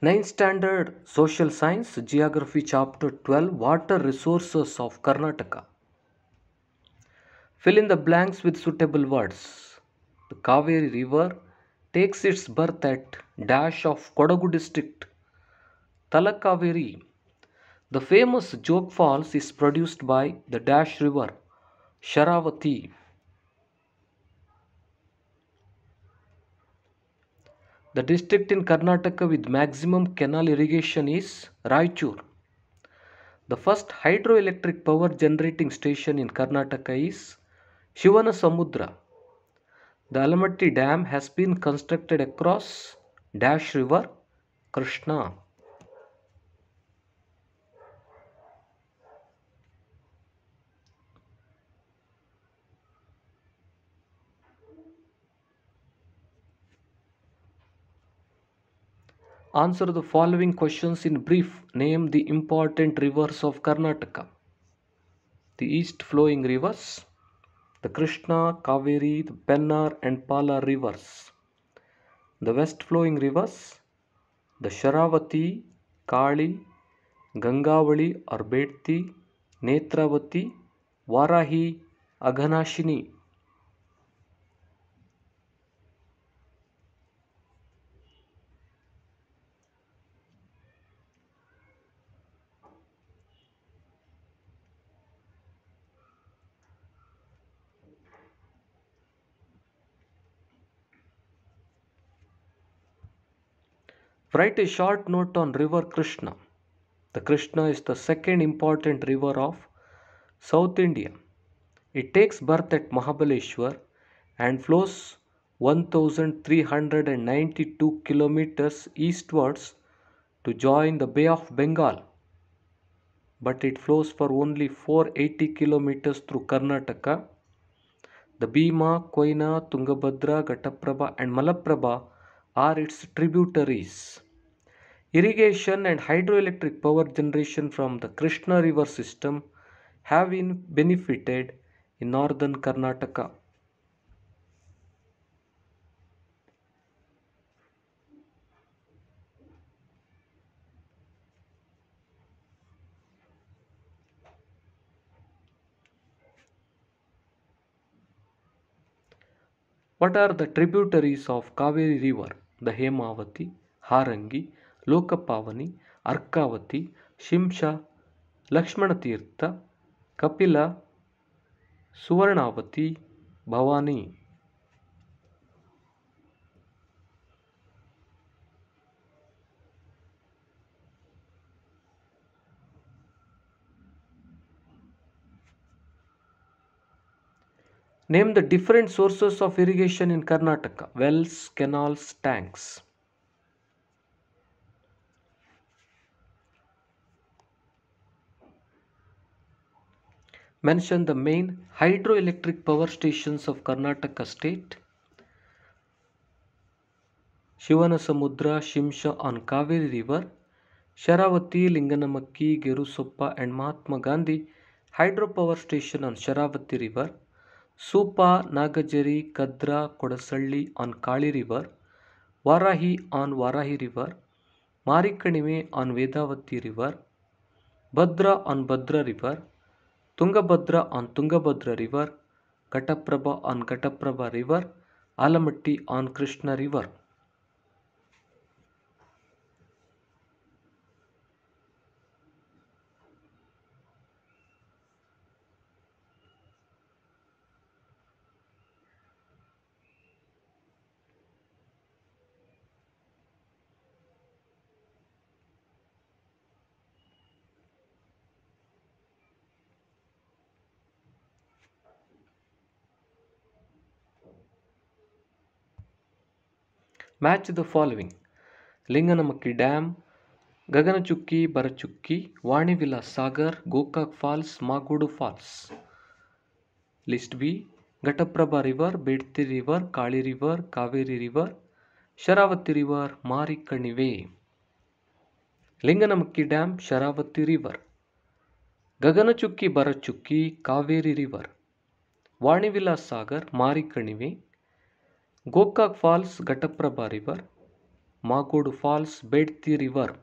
9th Standard Social Science Geography Chapter 12 Water Resources of Karnataka. Fill in the blanks with suitable words. The Kaveri River takes its birth at dash of Kodagu district, Talakaveri. The famous Jog Falls is produced by the dash river, Sharavati. The district in Karnataka with maximum canal irrigation is Raichur. The first hydroelectric power generating station in Karnataka is Shivanasamudra. The Alamatti Dam has been constructed across Dash River, Krishna. Answer the following questions in brief. Name the important rivers of Karnataka. The east flowing rivers, the Krishna, Kaveri, the Pennar and Pala rivers. The west flowing rivers, the Sharavati, Kali, Gangavali or Betti, Netravati, Varahi, Aghanashini. Write a short note on river Krishna. The Krishna is the second important river of South India. It takes birth at Mahabaleshwar and flows 1392 kilometers eastwards to join the Bay of Bengal. But it flows for only 480 kilometers through Karnataka. The Bhima, Koyna, Tungabhadra, Ghataprabha and Malaprabha are its tributaries. Irrigation and hydroelectric power generation from the Krishna river system have been benefited in northern Karnataka. What are the tributaries of Kaveri river? The Hemavati, Harangi, Lokapavani, Arkavati, Shimsha, Lakshmanatirtha, Kapila, Suvarnavati, Bhavani. Name the different sources of irrigation in Karnataka. Wells, canals, tanks. Mention the main hydroelectric power stations of Karnataka state. Shivanasamudra, Shimsha on Kaveri river, Sharavati, Linganamakki, Gerusoppa and Mahatma Gandhi hydropower station on Sharavati river, Supa, Nagajari, Kadra, Kodasalli on Kali river, Varahi on Varahi river, Marikanime on Vedavati river, Bhadra on Bhadra river, Tungabhadra on Tungabhadra river, Ghataprabha on Ghataprabha river, Alamatti on Krishna river. Match the following: Linganamakki Dam, Gaganachukki, Barachukki, Vanivilas Sagar, Gokak Falls, Magudu Falls. List B: Ghataprabha River, Bedti River, Kali River, Kaveri River, Sharavati River, Marikanive. Linganamakki Dam, Sharavati River. Gaganachukki, Barachukki, Kaveri River. Vanivilas Sagar, Marikanive. Gokak Falls, Ghataprabha River. Magodu Falls, Bedti River,